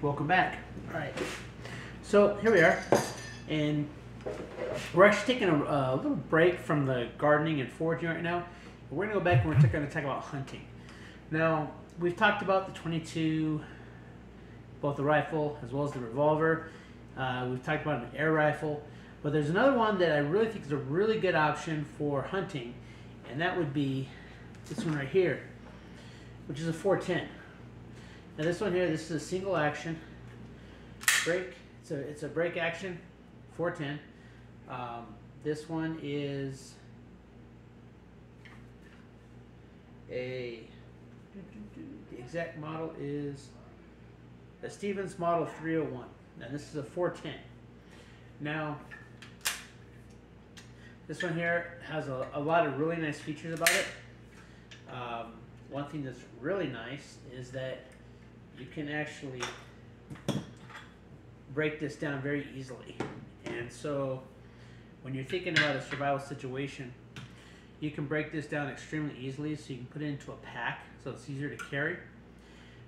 welcome back. All right, so here we are, and we're actually taking a little break from the gardening and foraging right now. We're gonna go back and we're going to talk about hunting. Now, we've talked about the 22, both the rifle as well as the revolver. We've talked about an air rifle, but there's another one that I really think is a really good option for hunting, and that would be this one right here, which is a 410. Now this one here, this is a single action break. It's a break action 410. This one is the exact model is a Stevens Model 301. Now this is a 410. Now this one here has a lot of really nice features about it. One thing that's really nice is that you can actually break this down very easily. And so when you're thinking about a survival situation, you can break this down extremely easily, so you can put it into a pack so it's easier to carry.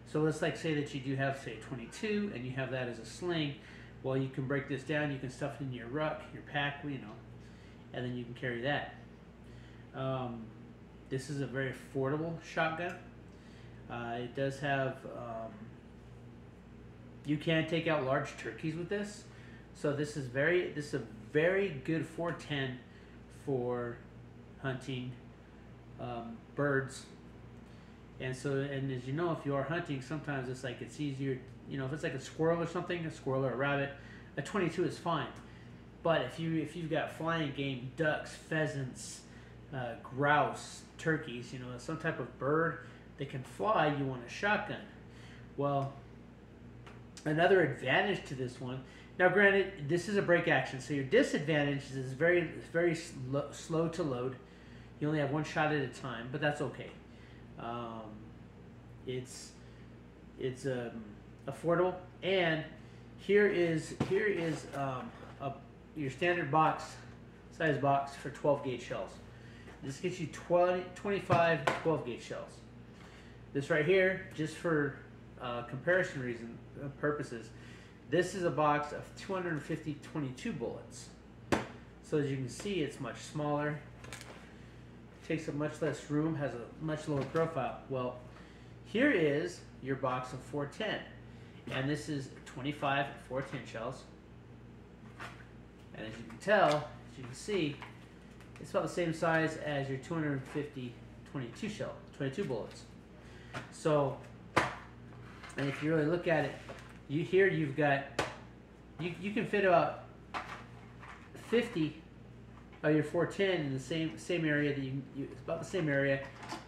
So let's say that you do have, say, 22 and you have that as a sling. Well, you can break this down, you can stuff it in your ruck, your pack, and then you can carry that. This is a very affordable shotgun. It does have, you can take out large turkeys with this. So this is a very good 410 for hunting birds. And as you know, if you are hunting, sometimes it's easier, if it's like a squirrel or something, a squirrel or a rabbit, a 22 is fine. But if you've got flying game, ducks, pheasants, grouse, turkeys, some type of bird that can fly, you want a shotgun. Well, another advantage to this one, now granted, this is a break action, so your disadvantage is very slow to load. You only have one shot at a time, but that's okay. It's affordable, and here is your standard size box for 12 gauge shells. This gets you 25 12 gauge shells. This right here, just for comparison purposes, this is a box of 250 22 bullets. So as you can see, it's much smaller, takes up much less room, has a much lower profile. Well, here is your box of 410, and this is 25 410 shells. And as you can tell, as you can see, it's about the same size as your 250 22 bullets. So, and if you really look at it, you can fit about 50 of your 410 in the same area that it's about the same area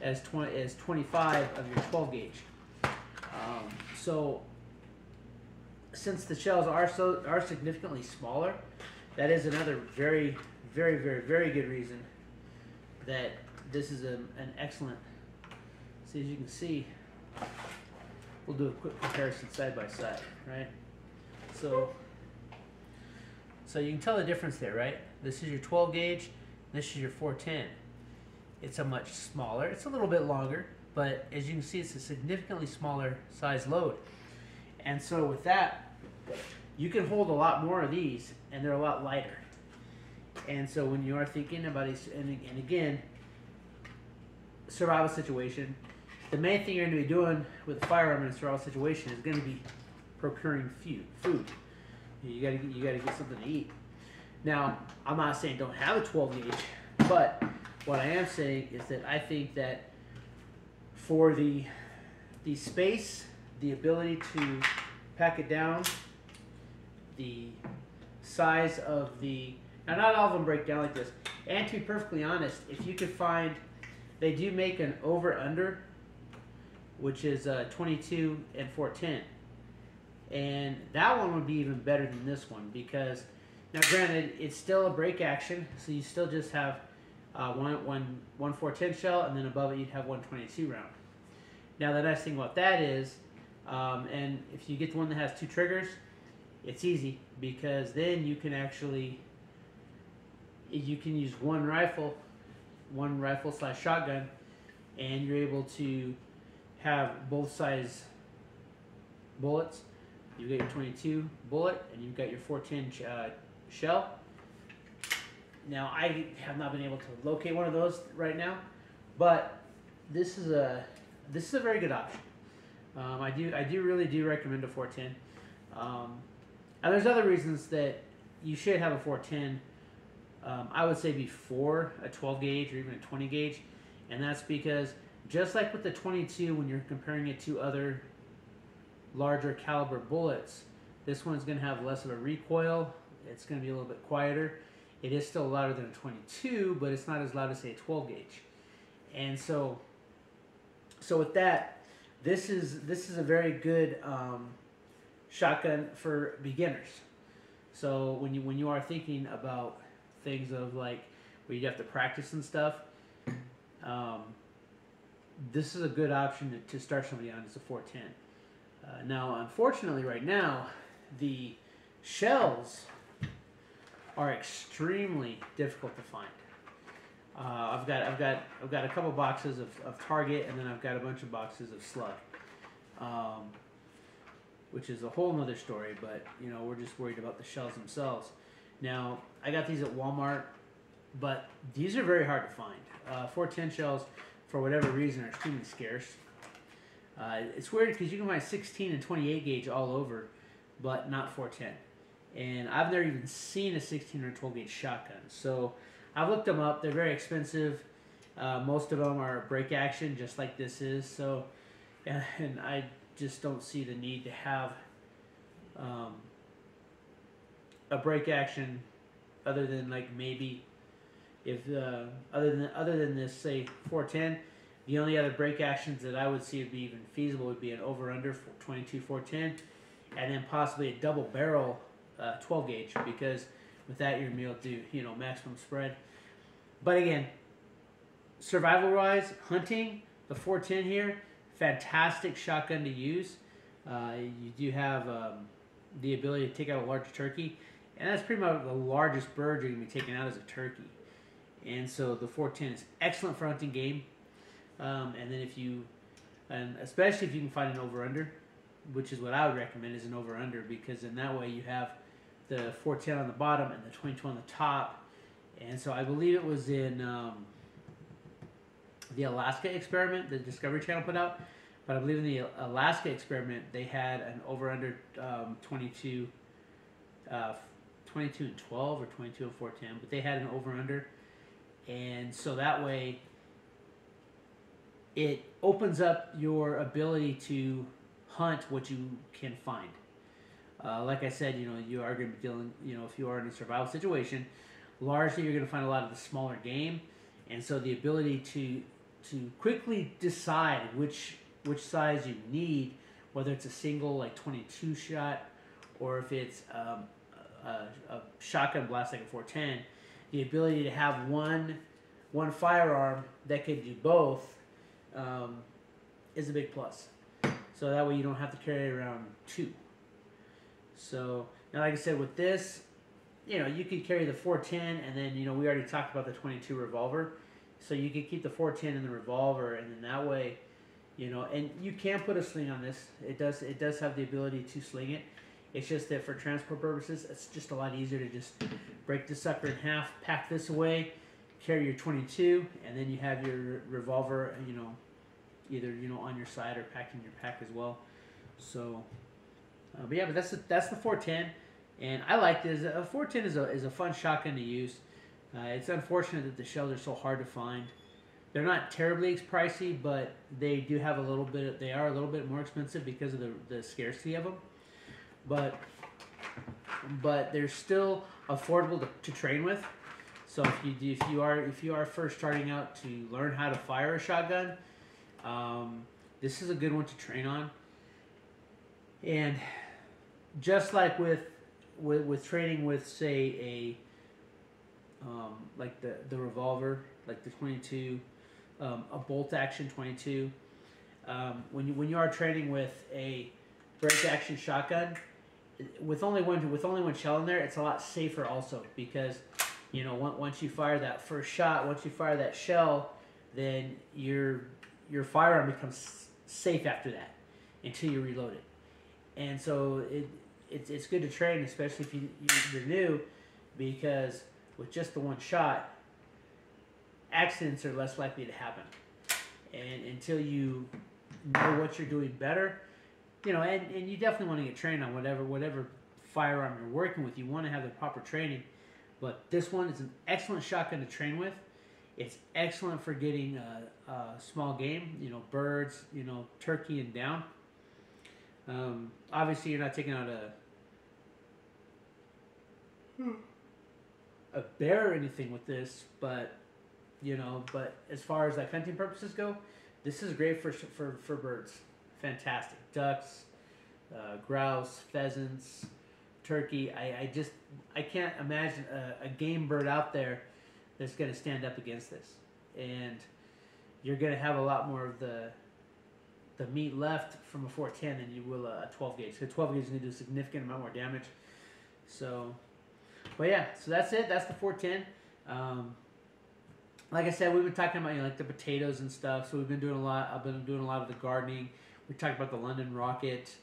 as 25 of your 12 gauge. So since the shells are significantly smaller, that is another very, very, very, very good reason that this is an excellent. See, as you can see, we'll do a quick comparison side by side, right? So you can tell the difference there, right? This is your 12 gauge, this is your 410. It's a much smaller, it's a little bit longer, but as you can see, it's a significantly smaller size load. And so with that, you can hold a lot more of these, and they're a lot lighter. And so when you are thinking about it, and again, survival situation, the main thing you're going to be doing with a firearm in a survival situation is going to be procuring food. You got to get something to eat. Now, I'm not saying don't have a 12 gauge, but what I am saying is that I think that for the space, the ability to pack it down, the size of now not all of them break down like this. And to be perfectly honest, if you could find, they do make an over-under, which is 22 and 410. And that one would be even better than this one, because now granted, it's still a break action, so you still just have one 410 shell, and then above it you'd have 122 round. Now the nice thing about that is, and if you get the one that has 2 triggers, it's easy, because then you can use one rifle / shotgun, and you're able to have both size bullets You get your 22 bullet, and you've got your 410 shell. Now I have not been able to locate one of those right now, but this is a very good option. I really do recommend a 410. And there's other reasons that you should have a 410. I would say before a 12 gauge or even a 20 gauge, and that's because just like with the 22, when you're comparing it to other larger caliber bullets, this one's going to have less of a recoil. It's going to be a little bit quieter. It is still louder than a 22, but it's not as loud as say a 12 gauge. And so with that, this is a very good shotgun for beginners. So when you are thinking about things of like where you have to practice and stuff, this is a good option to start somebody on. It's a 410. Now, unfortunately, right now, the shells are extremely difficult to find. I've got a couple boxes of Target, and then I've got a bunch of boxes of Slug, which is a whole nother story. But you know, we're just worried about the shells themselves. Now, I got these at Walmart, but these are very hard to find. 410 shells, for whatever reason, are extremely scarce. It's weird because you can find 16 and 28 gauge all over, but not 410. And I've never even seen a 16 or 12 gauge shotgun. So I've looked them up. They're very expensive. Most of them are break action, just like this is. So, and I just don't see the need to have a break action, other than like maybe if other than this, say 410. The only other break actions that I would see would be even feasible would be an over/under for 22 410, and then possibly a double barrel 12 gauge, because with that you're gonna be able to do maximum spread. But again, survival wise, hunting, the 410 here, fantastic shotgun to use. You do have the ability to take out a large turkey, and that's pretty much the largest bird you're gonna be taking out as a turkey. And so the 410 is excellent for hunting game. And then especially if you can find an over/under, which is what I would recommend, is an over/under, because in that way you have the 410 on the bottom and the 22 on the top. And so I believe it was in the Alaska experiment the Discovery Channel put out, but I believe in the Alaska experiment they had an over/under 22 and 12 or 22 and 410, but they had an over/under, and so that way it opens up your ability to hunt what you can find. Like I said, you are going to be dealing, if you are in a survival situation, largely you're going to find a lot of the smaller game, and so the ability to quickly decide which size you need, whether it's a single like 22 shot, or if it's a shotgun blast like a 410, the ability to have one firearm that could do both is a big plus. So that way you don't have to carry around two. So now, like I said, with this, you could carry the 410, and then we already talked about the 22 revolver, so you could keep the 410 in the revolver, and then that way, and you can put a sling on this. It does have the ability to sling it. It's just that for transport purposes, it's just a lot easier to just break the sucker in half, pack this away, carry your 22, and then you have your revolver, either on your side or packed in your pack as well. So, but yeah, but that's the 410, and I like this. A 410 is a fun shotgun to use. It's unfortunate that the shells are so hard to find. They're not terribly pricey, but they do have they are a little bit more expensive because of the scarcity of them. But they're still affordable to train with. So if you are first starting out to learn how to fire a shotgun, this is a good one to train on. And just like with training with, say, like the revolver, like the 22, a bolt action 22, when you are training with a break action shotgun, with only one shell in there, it's a lot safer also, because once you fire that first shot, once you fire that shell, then your firearm becomes safe after that until you reload it. And so it's good to train, especially if you're new, because with just the one shot, accidents are less likely to happen. And until you know what you're doing better, and you definitely want to get trained on whatever firearm you're working with. You want to have the proper training. But this one is an excellent shotgun to train with. It's excellent for getting small game, birds, turkey and down. Obviously, you're not taking out a bear or anything with this, but as far as like hunting purposes go, this is great for birds. Fantastic. Ducks, grouse, pheasants, turkey. I can't imagine a game bird out there that's going to stand up against this. And you're going to have a lot more of the meat left from a 410 than you will a 12 gauge. So 12 gauge is going to do a significant amount more damage. So, but yeah, so that's it. That's the 410. Like I said, we've been talking about like the potatoes and stuff. So we've been doing a lot. I've been doing a lot of the gardening. We talked about the London Rocket.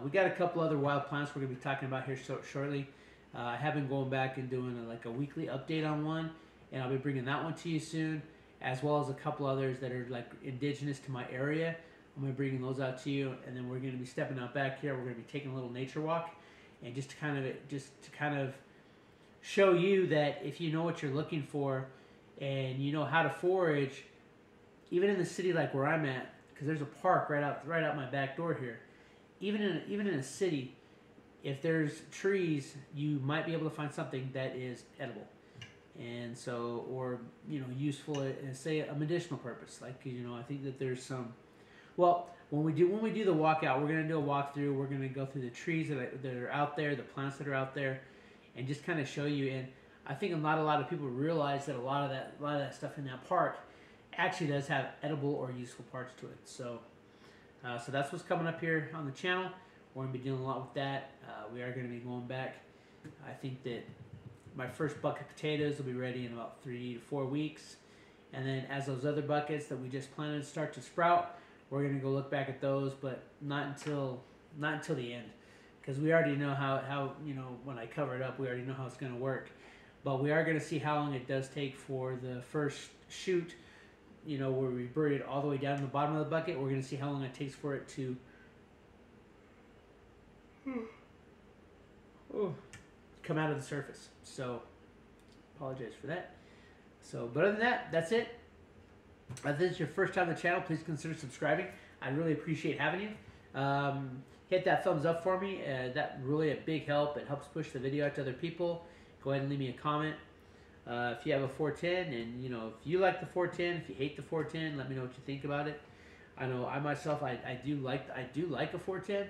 We got a couple other wild plants we're going to be talking about here shortly. I have been going back and doing a weekly update on one, and I'll be bringing that one to you soon, as well as a couple others that are like indigenous to my area. I'm going to be bringing those out to you, and then we're going to be stepping out back here. We're going to be taking a little nature walk, and just to kind of show you that if you know what you're looking for, and you know how to forage, even in the city like where I'm at, because there's a park right out my back door here. Even in a city, if there's trees, you might be able to find something that is edible, and so or useful as say a medicinal purpose. Like I think that there's some. Well, when we do the walkout, we're gonna do a walkthrough. We're gonna go through the trees that are out there, the plants that are out there, and just kind of show you. And I think not a lot of people realize that a lot of that stuff in that park actually does have edible or useful parts to it. So that's what's coming up here on the channel. We're going to be dealing a lot with that. We are going to be going back. I think that my first bucket of potatoes will be ready in about 3 to 4 weeks. And then as those other buckets that we just planted start to sprout, we're going to go look back at those, but not until the end. Because we already know how when I cover it up, we already know how it's going to work. But we are going to see how long it does take for the first shoot, where we bury it all the way down to the bottom of the bucket. We're going to see how long it takes for it to come out of the surface. So, apologize for that. So, but other than that, that's it. If this is your first time on the channel, please consider subscribing. I'd really appreciate having you. Hit that thumbs up for me. That's really a big help. It helps push the video out to other people. Go ahead and leave me a comment. If you have a 410 and if you like the 410, if you hate the 410, let me know what you think about it. I know I myself I do like a 410.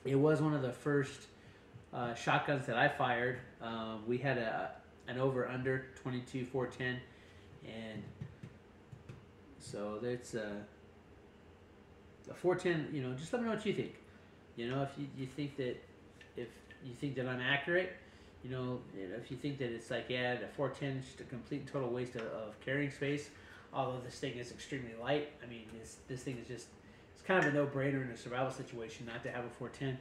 It was one of the first shotguns that I fired. We had an over under 22 410, and so that's a 410. Just let me know what you think. If you think that if you think that I'm accurate. If you think that it's like, yeah, the 410 is just a complete and total waste of carrying space, although this thing is extremely light. I mean, this thing is just, it's kind of a no-brainer in a survival situation not to have a 410,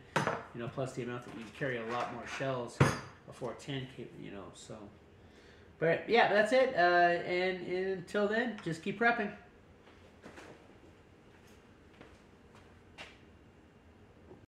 plus the amount that you carry a lot more shells, a 410, so. But yeah, that's it, and until then, just keep prepping.